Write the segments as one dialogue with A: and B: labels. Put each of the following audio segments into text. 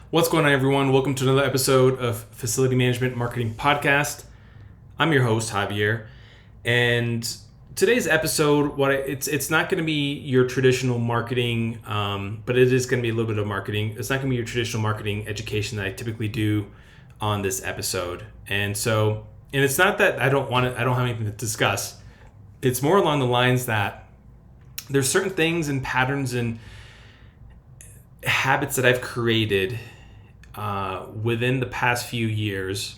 A: What's going on, everyone? Welcome to another episode of Facility Management Marketing Podcast. I'm your host, Javier, and today's episode, it's not going to be your traditional marketing, but it is going to be a little bit of marketing. It's not going to be your traditional marketing education that I typically do on this episode, and it's not that I don't have anything to discuss. It's more along the lines that there's certain things and patterns and habits that I've created within the past few years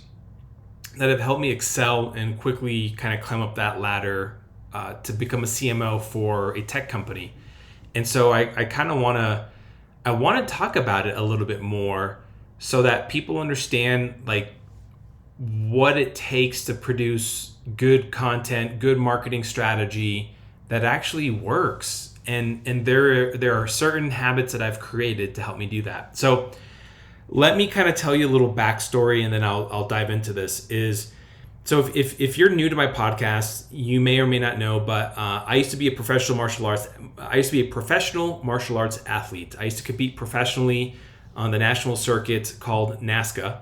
A: that have helped me excel and quickly kind of climb up that ladder to become a CMO for a tech company. And so I kind of want to talk about it a little bit more so that people understand like what it takes to produce good content, good marketing strategy that actually works. And there are certain habits that I've created to help me do that. So let me kind of tell you a little backstory, and then I'll dive into this. So if you're new to my podcast, you may or may not know, but I used to be a professional martial arts athlete. I used to compete professionally on the national circuit called NASCA,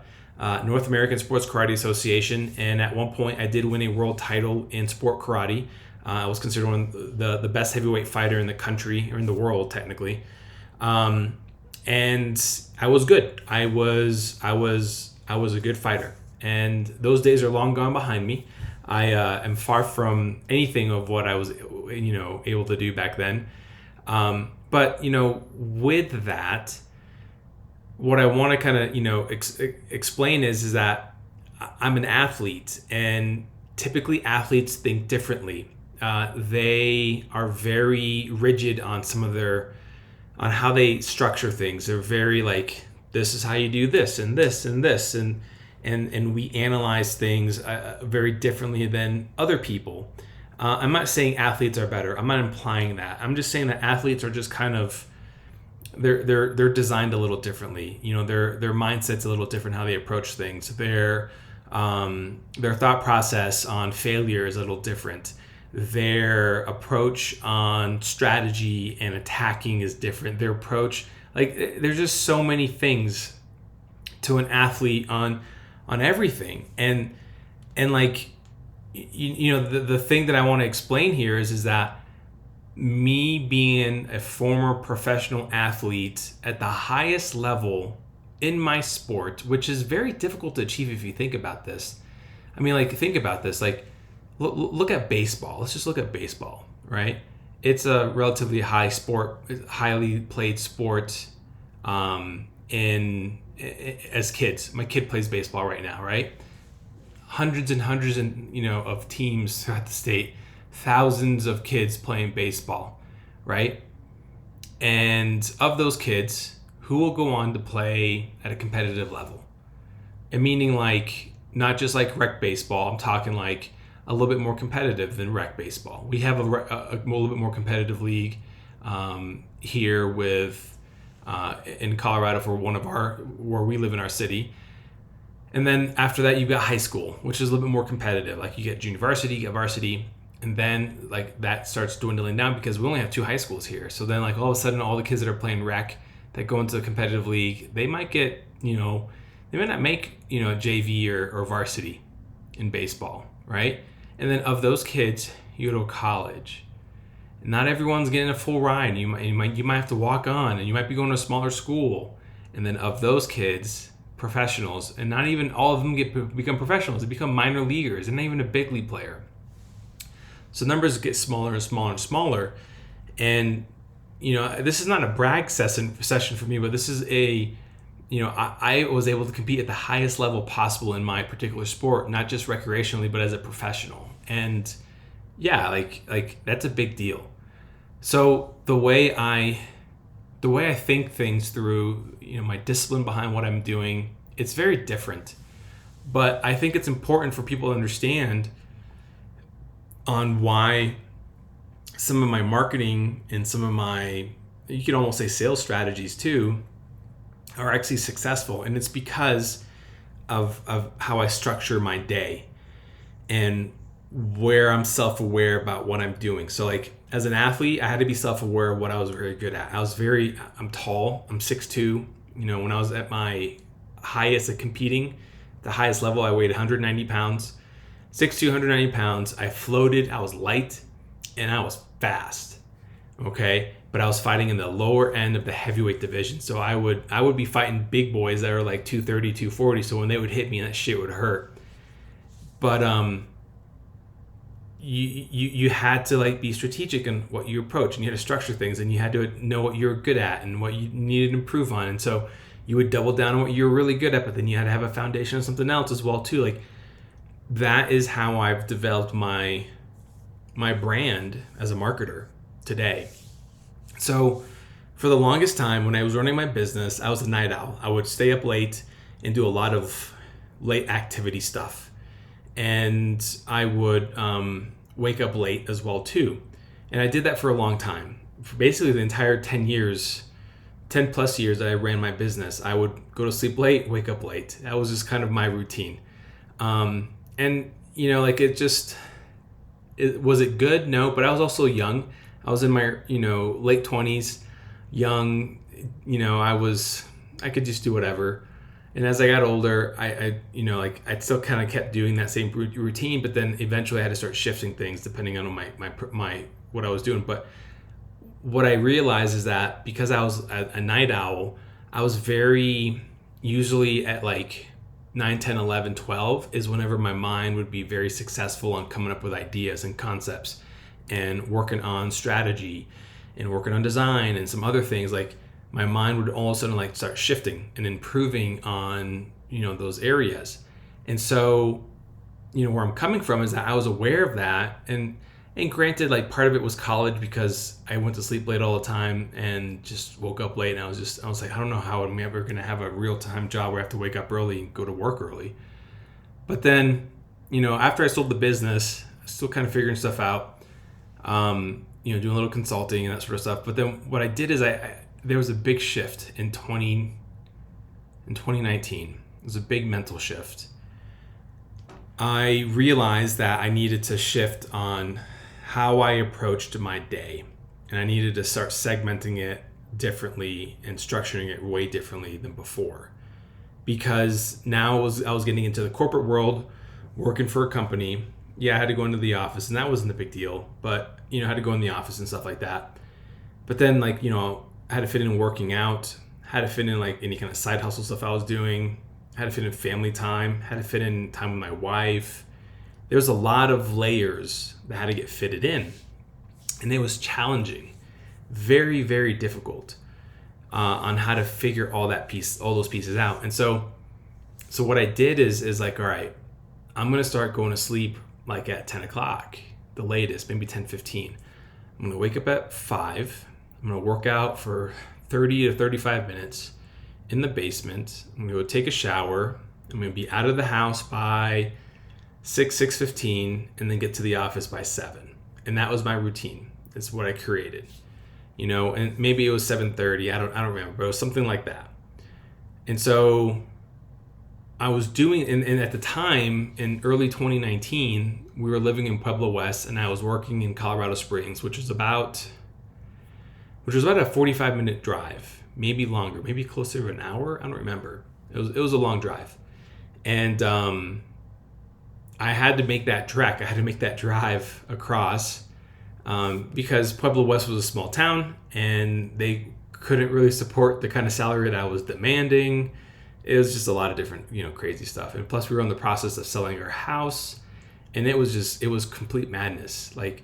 A: North American Sports Karate Association, and at one point I did win a world title in sport karate. I was considered one of the best heavyweight fighter in the country, or in the world technically. And I was good. I was a good fighter, and those days are long gone behind me. I am far from anything of what I was, able to do back then. But with that, what I want to kind of explain is that I'm an athlete, and typically athletes think differently. They are very rigid on on how they structure things. They're very like, this is how you do this and this and this, and we analyze things very differently than other people. I'm not saying athletes are better. I'm not implying that. I'm just saying that athletes are just kind of they're designed a little differently. Their mindset's a little different, how they approach things. Their thought process on failure is a little different. Their approach on strategy and attacking is different. Their approach, there's just so many things to an athlete on everything. And the thing that I want to explain here is that me being a former professional athlete at the highest level in my sport, which is very difficult to achieve if you think about this. I mean, think about this. Look at baseball. Let's just look at baseball, right? It's a relatively highly played sport as kids. My kid plays baseball right now, right? Hundreds and hundreds of teams throughout the state, thousands of kids playing baseball, right? And of those kids, who will go on to play at a competitive level? And meaning not just rec baseball. I'm talking a little bit more competitive than rec baseball. We have a little bit more competitive league here in Colorado for where we live in our city. And then after that, you've got high school, which is a little bit more competitive. You get junior varsity, you get varsity, and then that starts dwindling down because we only have 2 high schools here. So then all of a sudden, all the kids that are playing rec that go into the competitive league, they might get, they might not make, JV or varsity in baseball, right? And then of those kids, you go to college. Not everyone's getting a full ride. You might have to walk on, and you might be going to a smaller school. And then of those kids, professionals, and not even all of them become professionals. They become minor leaguers, and not even a big league player. So numbers get smaller and smaller and smaller. And this is not a brag session for me, but this is I was able to compete at the highest level possible in my particular sport, not just recreationally, but as a professional. And yeah, that's a big deal. So the way I think things through, my discipline behind what I'm doing, it's very different. But I think it's important for people to understand on why some of my marketing and some of my, you could almost say sales strategies too, are actually successful. And it's because of how I structure my day and where I'm self-aware about what I'm doing. So as an athlete, I had to be self-aware of what I was very good at. I'm tall, I'm 6'2", when I was at my highest at competing, the highest level, I weighed 190 pounds, 6'2", 190 pounds. I floated, I was light, and I was fast. Okay. But I was fighting in the lower end of the heavyweight division. So I would be fighting big boys that are like 230, 240. So when they would hit me, that shit would hurt. But you had to like be strategic in what you approach, and you had to structure things, and you had to know what you were good at and what you needed to improve on. And so you would double down on what you were really good at, but then you had to have a foundation of something else as well too. Like that is how I've developed my brand as a marketer today. So for the longest time when I was running my business, I was a night owl. I would stay up late and do a lot of late activity stuff. And I would wake up late as well too. And I did that for a long time. For basically the entire 10 plus years that I ran my business, I would go to sleep late, wake up late. That was just kind of my routine. And was it good? No, but I was also young. I was in my, late 20s, young, I could just do whatever. And as I got older, I still kind of kept doing that same routine, but then eventually I had to start shifting things depending on my what I was doing. But what I realized is that because I was a night owl, I was very usually at like 9, 10, 11, 12 is whenever my mind would be very successful on coming up with ideas and concepts and working on strategy and working on design and some other things. Like my mind would all of a sudden like start shifting and improving on, those areas. And so, where I'm coming from is that I was aware of that. And granted, like part of it was college because I went to sleep late all the time and just woke up late. And I was like, I don't know how I'm ever going to have a real time job where I have to wake up early and go to work early. But then, after I sold the business, still kind of figuring stuff out. Doing a little consulting and that sort of stuff. But then what I did is there was a big shift in 2019. It was a big mental shift. I realized that I needed to shift on how I approached my day, and I needed to start segmenting it differently and structuring it way differently than before. Because now I was getting into the corporate world, working for a company. Yeah, I had to go into the office, and that wasn't a big deal, but I had to go in the office and stuff like that. But then I had to fit in working out, had to fit in like any kind of side hustle stuff I was doing, had to fit in family time, had to fit in time with my wife. There was a lot of layers that had to get fitted in, and it was challenging, very, very difficult on how to figure all those pieces out. And so what I did is like, all right, I'm gonna start going to sleep like at 10 o'clock, the latest, maybe 10:15. I'm gonna wake up at 5. I'm gonna work out for 30 to 35 minutes in the basement. I'm gonna go take a shower. I'm gonna be out of the house by 6:15, and then get to the office by 7. And that was my routine. It's what I created. And maybe it was 7:30. I don't remember, but it was something like that. And so I was doing, and at the time in early 2019, we were living in Pueblo West, and I was working in Colorado Springs, which was about a 45-minute drive, maybe longer, maybe closer to an hour. I don't remember. It was a long drive, and I had to make that trek. I had to make that drive across because Pueblo West was a small town, and they couldn't really support the kind of salary that I was demanding. It was just a lot of different, crazy stuff. And plus we were in the process of selling our house, and it was complete madness. Like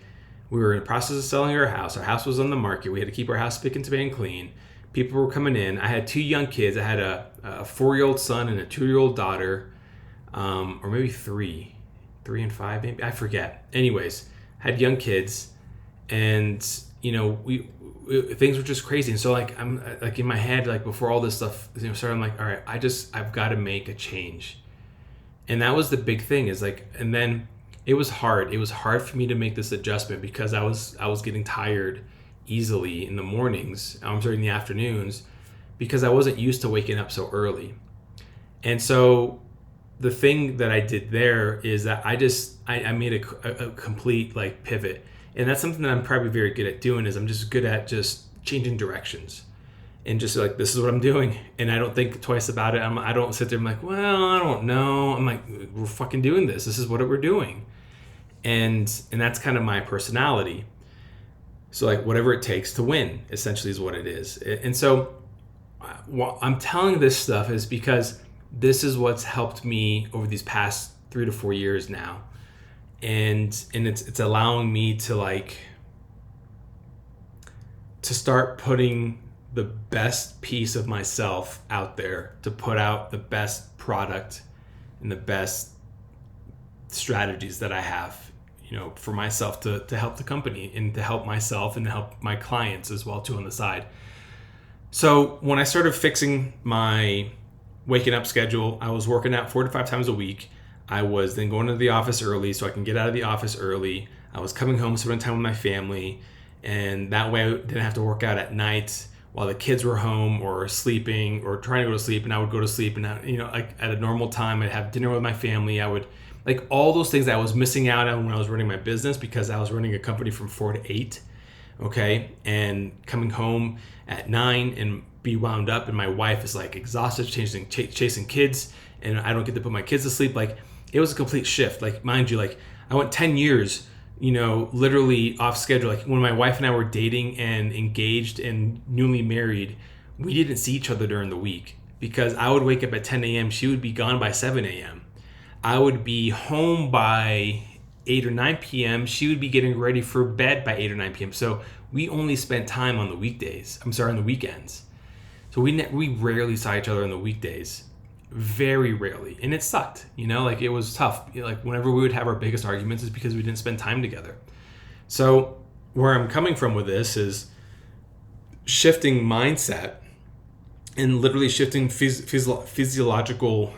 A: we were in the process of selling our house. Our house was on the market. We had to keep our house spick and span clean. People were coming in. I had 2 young kids. I had a 4-year-old son and a 2-year-old daughter, or maybe 3 and 5, maybe, I forget. Anyways, had young kids, and things were just crazy. And so like I'm like in my head, like before all this stuff started, I'm like, all right, I've got to make a change. And that was the big thing, is like, and then it was hard. It was hard for me to make this adjustment because I was getting tired easily in the mornings. I'm sorry, in the afternoons, because I wasn't used to waking up so early. And so the thing that I did there is that I made a complete like pivot. And that's something that I'm probably very good at doing, is I'm just good at just changing directions. and just like, this is what I'm doing. And I don't think twice about it. I don't sit there and I'm like, well, I don't know. I'm like, we're fucking doing this. This is what we're doing. And that's kind of my personality. So like, whatever it takes to win, essentially, is what it is. And so I'm telling this stuff is because this is what's helped me over these past 3 to 4 years now. And it's allowing me to like, to start putting the best piece of myself out there, to put out the best product and the best strategies that I have, for myself to help the company and to help myself and to help my clients as well too on the side. So when I started fixing my waking up schedule, I was working out 4 to 5 times a week. I was then going to the office early so I can get out of the office early. I was coming home, spending time with my family, and that way I didn't have to work out at night while the kids were home or sleeping or trying to go to sleep. And I would go to sleep, and like at a normal time, I'd have dinner with my family. I would like all those things that I was missing out on when I was running my business, because I was running a company from 4 to 8. Okay. And coming home at 9 and be wound up, and my wife is like exhausted chasing kids, and I don't get to put my kids to sleep. Like, it was a complete shift. Like, mind you, like I went 10 years, literally off schedule. Like when my wife and I were dating and engaged and newly married, we didn't see each other during the week because I would wake up at 10 a.m. She would be gone by 7 a.m. I would be home by 8 or 9 p.m. She would be getting ready for bed by 8 or 9 p.m. So we only spent time on the weekdays. On the weekends. So we rarely saw each other on the weekdays. Very rarely. And it sucked, like it was tough. Like whenever we would have our biggest arguments is because we didn't spend time together. So where I'm coming from with this is shifting mindset and literally shifting physiological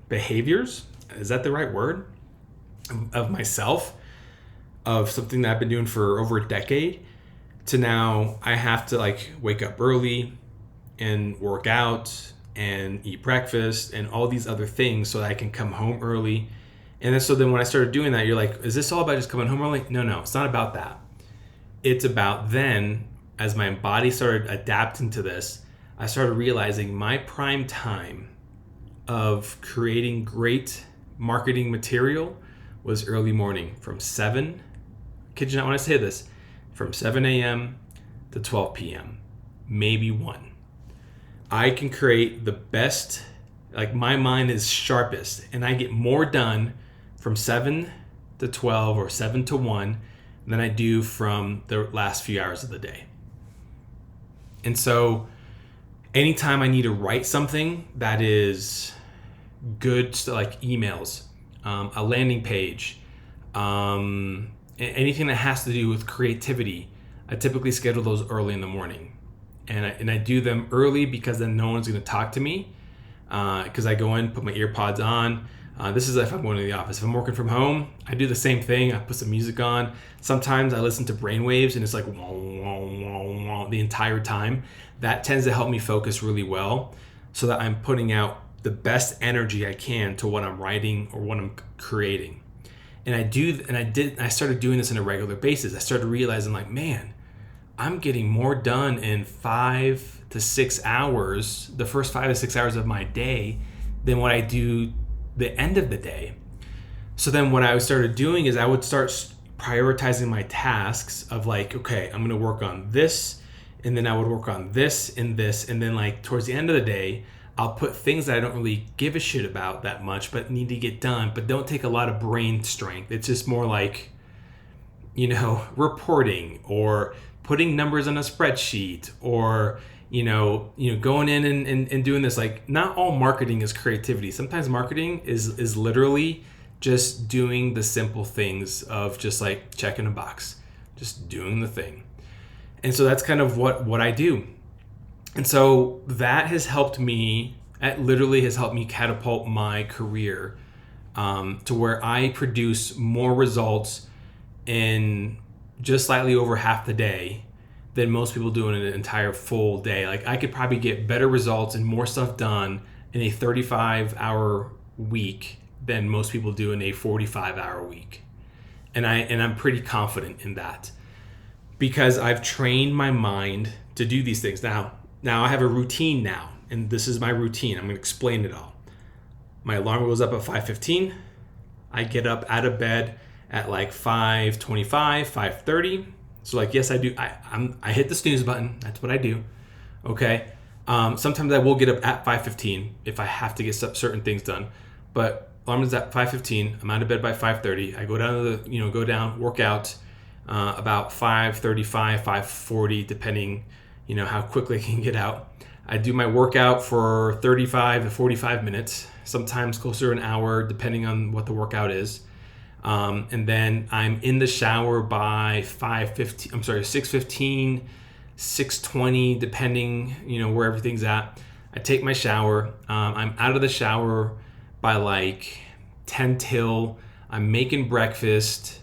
A: behaviors. Is that the right word? Of myself, of something that I've been doing for over a decade, to now I have to like wake up early and work out and eat breakfast and all these other things so that I can come home early. And then, so then when I started doing that, you're like, is this all about just coming home early? No, it's not about that. It's about then, as my body started adapting to this, I started realizing my prime time of creating great marketing material was early morning from 7, kid you not when I say this, from 7 a.m. to 12 p.m., maybe 1. I can create the best, like my mind is sharpest, and I get more done from 7 to 12 or 7 to 1 than I do from the last few hours of the day. And so anytime I need to write something that is good, like emails, a landing page, anything that has to do with creativity, I typically schedule those early in the morning. And I do them early because then no one's going to talk to me, because I go in, put my ear pods on. This is if I'm going to the office. If I'm working from home, I do the same thing. I put some music on. Sometimes I listen to brainwaves, and it's like wah, wah, wah, wah, the entire time. That tends to help me focus really well, so that I'm putting out the best energy I can to what I'm writing or what I'm creating. And I started doing this on a regular basis. I started realizing, like, man, I'm getting more done in 5 to 6 hours, the first 5 to 6 hours of my day, than what I do the end of the day. So then what I started doing is I would start prioritizing my tasks of like, okay, I'm going to work on this, and then I would work on this, and then like towards the end of the day, I'll put things that I don't really give a shit about that much, but need to get done, but don't take a lot of brain strength. It's just more like, reporting or putting numbers on a spreadsheet, or going in and doing this. Like, not all marketing is creativity. Sometimes marketing is literally just doing the simple things of just like checking a box, just doing the thing. And so that's kind of what I do. And so that has helped me. It literally has helped me catapult my career to where I produce more results in just slightly over half the day than most people do in an entire full day. Like, I could probably get better results and more stuff done in a 35-hour week than most people do in a 45-hour week. And I'm pretty confident in that, because I've trained my mind to do these things. Now now I have a routine now, and this is my routine. I'm going to explain it all. My alarm goes up at 5:15. I get up out of bed at like 5:25, 5:30. So like, yes, I do. I hit the snooze button. That's what I do. Okay. Sometimes I will get up at 5:15 if I have to get certain things done. But alarm is at 5:15. I'm out of bed by 5:30. I go down to work out about 5:35, 5:40, depending, how quickly I can get out. I do my workout for 35 to 45 minutes, sometimes closer to an hour, depending on what the workout is. And then I'm in the shower by 6:15, 6:20, depending, where everything's at. I take my shower. I'm out of the shower by like 10 till. I'm making breakfast.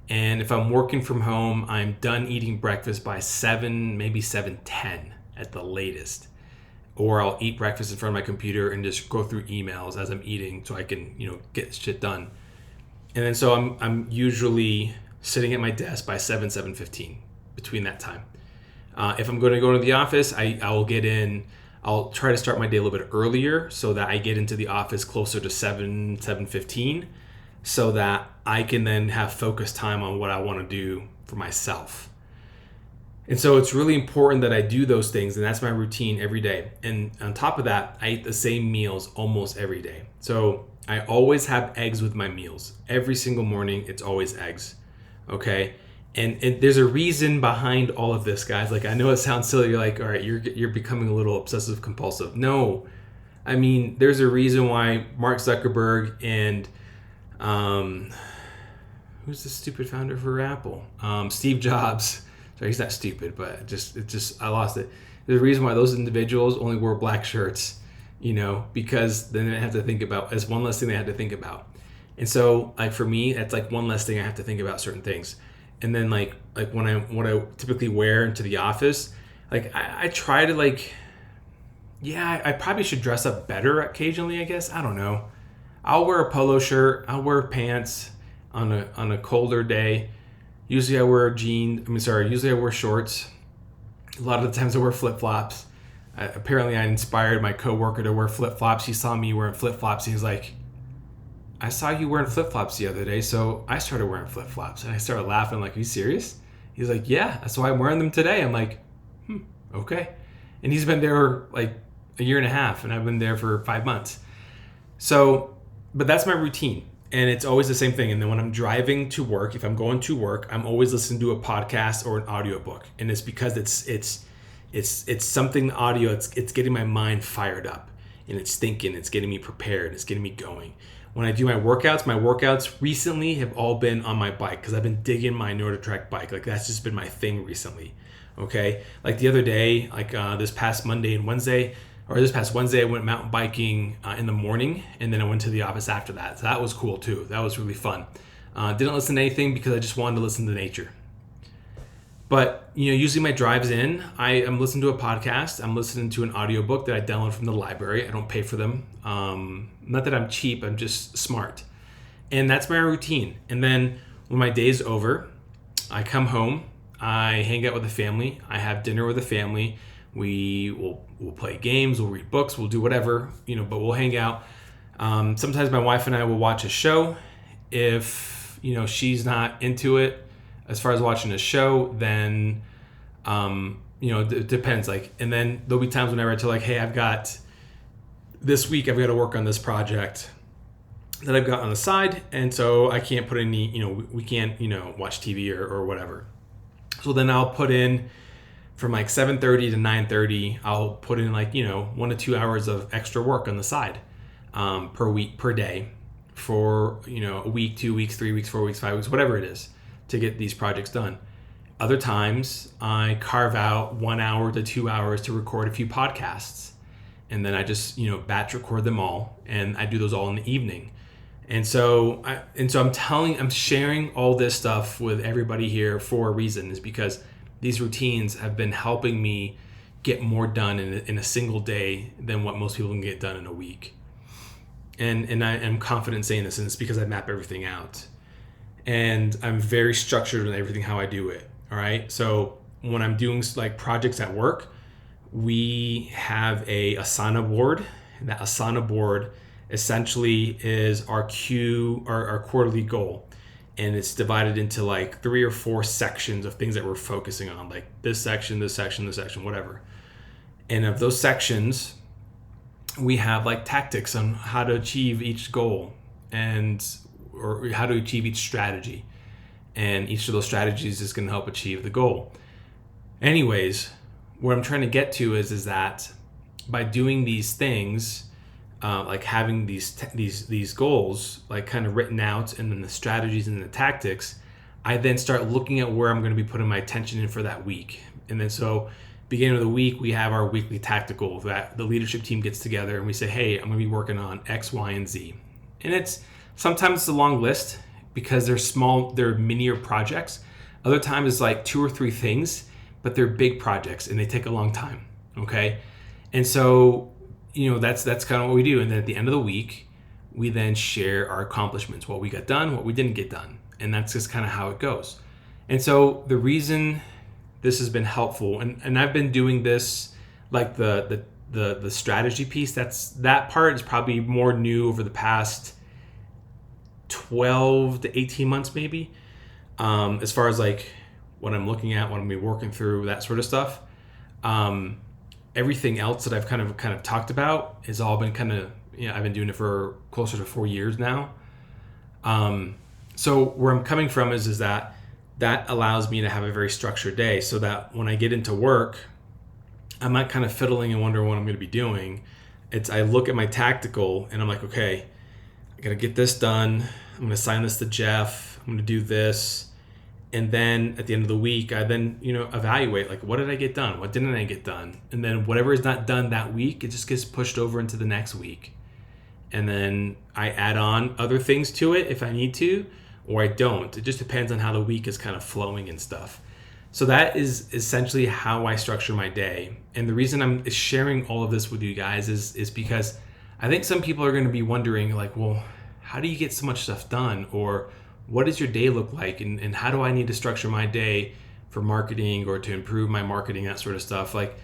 A: And if I'm working from home, I'm done eating breakfast by 7, maybe 7:10 at the latest. Or I'll eat breakfast in front of my computer and just go through emails as I'm eating so I can, get shit done. And then so I'm usually sitting at my desk by 7:15 between that time. If I'm going to go to the office, I'll get in. I'll try to start my day a little bit earlier so that I get into the office closer to 7:15, so that I can then have focused time on what I want to do for myself. And so it's really important that I do those things, and that's my routine every day. And on top of that, I eat the same meals almost every day. So I always have eggs with my meals. Every single morning, it's always eggs. Okay? And there's a reason behind all of this, guys. Like, I know it sounds silly. You're like, all right, you're becoming a little obsessive compulsive. No. I mean, there's a reason why Mark Zuckerberg and who's the stupid founder for Apple? Steve Jobs. Sorry, he's not stupid, but I lost it. There's a reason why those individuals only wore black shirts, because then they have to think about, as one less thing they had to think about. And so, like, for me, that's like one less thing I have to think about certain things. And then like what I typically wear into the office, like I try to I probably should dress up better occasionally, I guess. I don't know. I'll wear a polo shirt. I'll wear pants on a colder day. Usually I wear usually I wear shorts. A lot of the times I wear flip-flops. Apparently I inspired my coworker to wear flip-flops. He saw me wearing flip-flops. He was like, I saw you wearing flip-flops the other day, so I started wearing flip-flops. And I started laughing, like, are you serious? He's like, yeah, that's why I'm wearing them today. I'm like, okay. And he's been there like a year and a half, and I've been there for 5 months. So, but that's my routine. And it's always the same thing. And then when I'm driving to work, if I'm going to work, I'm always listening to a podcast or an audiobook. And it's because it's something audio, it's getting my mind fired up. And it's thinking, it's getting me prepared, it's getting me going. When I do my workouts recently have all been on my bike because I've been digging my NordicTrack bike. Like, that's just been my thing recently. Okay. Like the other day, this past Wednesday, I went mountain biking in the morning, and then I went to the office after that. So that was cool too. That was really fun. Didn't listen to anything because I just wanted to listen to nature. But, usually my drives in, I am listening to a podcast. I'm listening to an audiobook that I download from the library. I don't pay for them. Not that I'm cheap, I'm just smart. And that's my routine. And then when my day's over, I come home, I hang out with the family, I have dinner with the family. We'll play games, we'll read books, we'll do whatever, but we'll hang out. Sometimes my wife and I will watch a show. If, she's not into it, as far as watching a show, then, it depends. And then there'll be times whenever I tell hey, this week I've got to work on this project that I've got on the side. And so I can't put any, we can't, watch TV or whatever. So then I'll put in from 7:30 to 9:30, I'll put in 1 to 2 hours of extra work on the side per day for, a week, 2 weeks, 3 weeks, 4 weeks, 5 weeks, whatever it is, to get these projects done. Other times I carve out 1 hour to 2 hours to record a few podcasts. And then I just, batch record them all, and I do those all in the evening. And so I'm sharing all this stuff with everybody here for a reason, is because these routines have been helping me get more done in a single day than what most people can get done in a week. And I am confident saying this, and it's because I map everything out. And I'm very structured in everything, how I do it. All right. So when I'm doing projects at work, we have a Asana board. And that Asana board essentially is our quarterly goal. And it's divided into like 3 or 4 sections of things that we're focusing on, like this section, this section, this section, whatever. And of those sections, we have like tactics on how to achieve each goal or how to achieve each strategy. And each of those strategies is going to help achieve the goal. Anyways, what I'm trying to get to is that by doing these things, like having these goals like kind of written out, and then the strategies and the tactics, I then start looking at where I'm going to be putting my attention in for that week. And then so beginning of the week, we have our weekly tactical that the leadership team gets together and we say, hey, I'm going to be working on X, Y, and Z. And sometimes it's a long list because they're minier projects. Other times it's like 2 or 3 things, but they're big projects and they take a long time. Okay. And so, that's kind of what we do. And then at the end of the week, we then share our accomplishments, what we got done, what we didn't get done. And that's just kind of how it goes. And so the reason this has been helpful, and I've been doing this, like the strategy piece, that part is probably more new over the past 12 to 18 months maybe, as far as like what I'm looking at, what I'm gonna be working through, that sort of stuff. Everything else that I've kind of talked about has all been kind of, I've been doing it for closer to 4 years now. So where I'm coming from is that allows me to have a very structured day, so that when I get into work, I'm not kind of fiddling and wondering what I'm going to be doing. I look at my tactical and I'm like, okay, I got to get this done. I'm going to assign this to Jeff. I'm going to do this. And then at the end of the week, I then, evaluate, like, what did I get done? What didn't I get done? And then whatever is not done that week, it just gets pushed over into the next week. And then I add on other things to it if I need to, or I don't. It just depends on how the week is kind of flowing and stuff. So that is essentially how I structure my day. And the reason I'm sharing all of this with you guys is because I think some people are going to be wondering, like, well, how do you get so much stuff done? Or what does your day look like? And how do I need to structure my day for marketing or to improve my marketing, that sort of stuff? Like,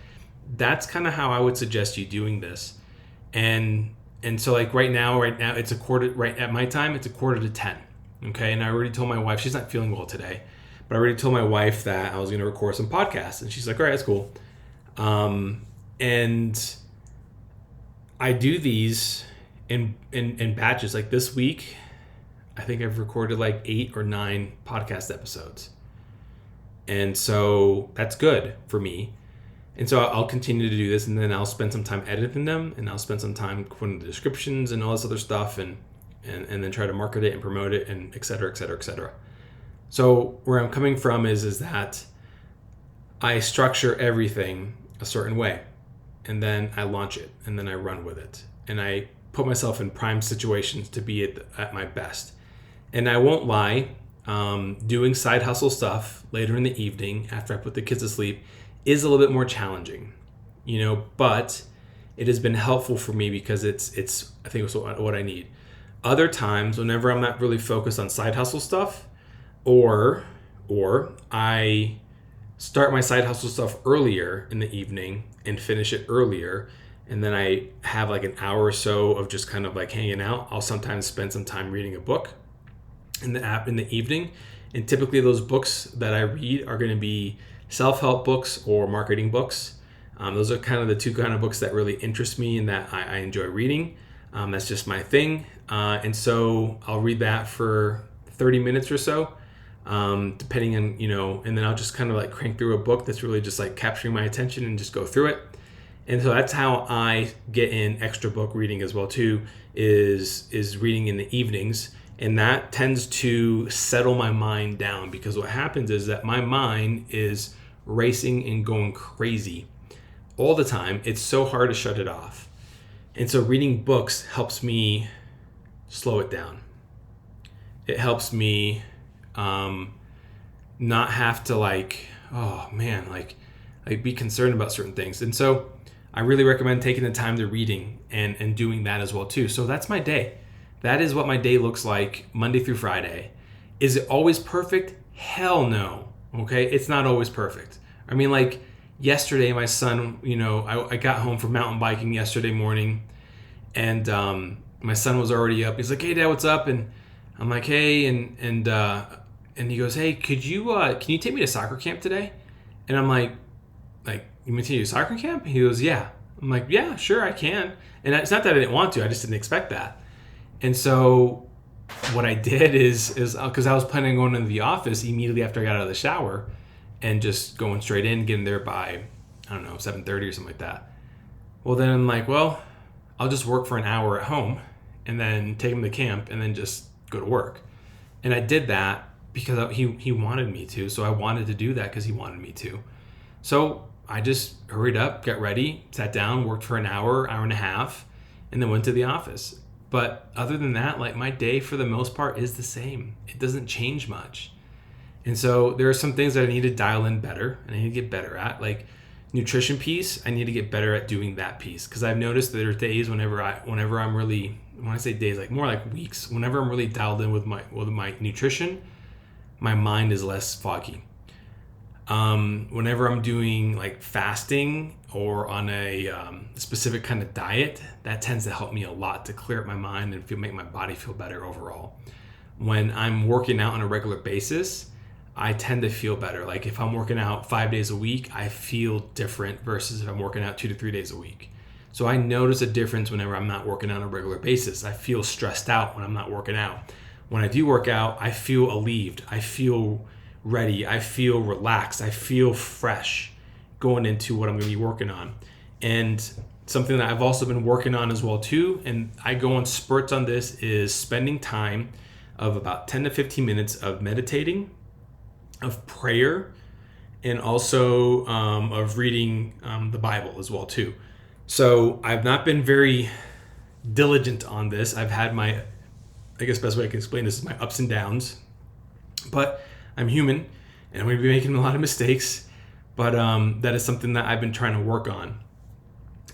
A: that's kind of how I would suggest you doing this. And so like right now it's at my time, it's 9:45. Okay. And I already told my wife, she's not feeling well today, but I already told my wife that I was going to record some podcasts, and she's like, all right, that's cool. And I do these in batches. Like this week, I think I've recorded like 8 or 9 podcast episodes. And so that's good for me. And so I'll continue to do this, and then I'll spend some time editing them, and I'll spend some time putting the descriptions and all this other stuff, and then try to market it and promote it, and et cetera, et cetera, et cetera. So where I'm coming from is that I structure everything a certain way, and then I launch it, and then I run with it, and I put myself in prime situations to be at my best. And I won't lie, doing side hustle stuff later in the evening after I put the kids to sleep is a little bit more challenging, but it has been helpful for me because it's I think it's what I need. Other times, whenever I'm not really focused on side hustle stuff, or I start my side hustle stuff earlier in the evening and finish it earlier, and then I have like an hour or so of just kind of like hanging out, I'll sometimes spend some time reading a book in the evening. And typically those books that I read are going to be self-help books or marketing books. Those are kind of the 2 kind of books that really interest me and that I enjoy reading. That's just my thing. And so I'll read that for 30 minutes or so, depending on, and then I'll just kind of like crank through a book that's really just like capturing my attention and just go through it. And so that's how I get in extra book reading as well too, is reading in the evenings. And that tends to settle my mind down, because what happens is that my mind is racing and going crazy all the time. It's so hard to shut it off. And so reading books helps me slow it down. It helps me not have to like be concerned about certain things. And so I really recommend taking the time to reading and doing that as well too. So that's my day. That is what my day looks like Monday through Friday. Is it always perfect? Hell no. Okay, it's not always perfect. I mean, like, Yesterday, my son, I got home from mountain biking yesterday morning, and my son was already up. He's like, "Hey, Dad, what's up?" And I'm like, "Hey," and he goes, "Hey, can you take me to soccer camp today?" And I'm like, you want me to take you to soccer camp? He goes, "Yeah." I'm like, "Yeah, sure, I can." And it's not that I didn't want to, I just didn't expect that. And so what I did is because I was planning on going into the office immediately after I got out of the shower and just going straight in, getting there by, I don't know, 7:30 or something like that. Well, then I'm like, well, I'll just work for an hour at home and then take him to camp and then just go to work. And I did that because he wanted me to. So I wanted to do that because he wanted me to. So I just hurried up, got ready, sat down, worked for an hour and a half, and then went to the office. But other than that, like, my day for the most part is the same. It doesn't change much. And so there are some things that I need to dial in better and I need to get better at. Like nutrition piece, I need to get better at doing that piece. Because I've noticed that there are days whenever I'm really, when I say days, like more like weeks, whenever I'm really dialed in with my nutrition, my mind is less foggy. Whenever I'm doing like fasting or on a specific kind of diet, that tends to help me a lot to clear up my mind and make my body feel better overall. When I'm working out on a regular basis, I tend to feel better. Like if I'm working out 5 days a week, I feel different versus if I'm working out 2 to 3 days a week. So I notice a difference whenever I'm not working out on a regular basis. I feel stressed out when I'm not working out. When I do work out, I feel relieved. I feel ready. I feel relaxed. I feel fresh going into what I'm going to be working on. And something that I've also been working on as well too, and I go on spurts on this, is spending time of about 10 to 15 minutes of meditating, of prayer, and also of reading the Bible as well too. So I've not been very diligent on this. I've had my, I guess best way I can explain this is my ups and downs, but I'm human and I'm going to be making a lot of mistakes. But that is something that I've been trying to work on,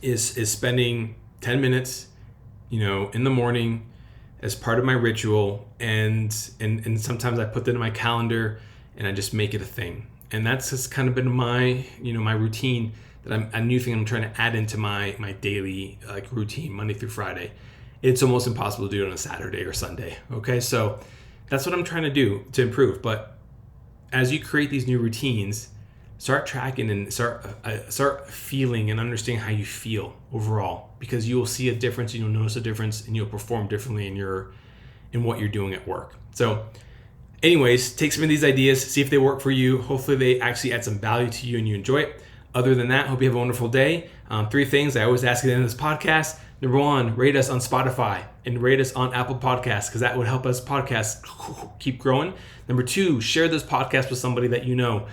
A: is spending 10 minutes, in the morning as part of my ritual, and sometimes I put that in my calendar and I just make it a thing. And that's just kind of been my, my routine, that a new thing I'm trying to add into my daily routine, Monday through Friday. It's almost impossible to do it on a Saturday or Sunday. Okay, so that's what I'm trying to do to improve. But as you create these new routines, start tracking and start feeling and understanding how you feel overall, because you will see a difference, you'll notice a difference, and you'll perform differently in what you're doing at work. So anyways, take some of these ideas, see if they work for you. Hopefully they actually add some value to you and you enjoy it. Other than that, hope you have a wonderful day. 3 things I always ask at the end of this podcast. Number 1, rate us on Spotify and rate us on Apple Podcasts, because that would help us podcasts keep growing. Number 2, share this podcast with somebody that you know.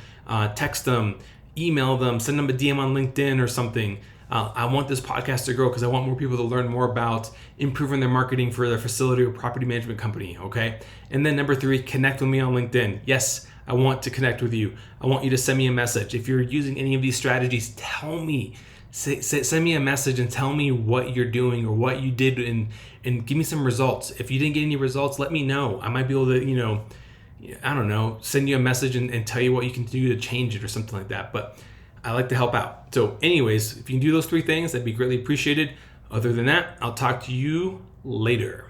A: Text them, email them, send them a DM on LinkedIn or something. I want this podcast to grow because I want more people to learn more about improving their marketing for their facility or property management company, okay? And then number 3, connect with me on LinkedIn. Yes, I want to connect with you. I want you to send me a message. If you're using any of these strategies, tell me. Send me a message and tell me what you're doing or what you did, and give me some results. If you didn't get any results, let me know. I might be able to, I don't know, send you a message and tell you what you can do to change it or something like that. But I like to help out. So anyways, if you can do those 3 things, that'd be greatly appreciated. Other than that, I'll talk to you later.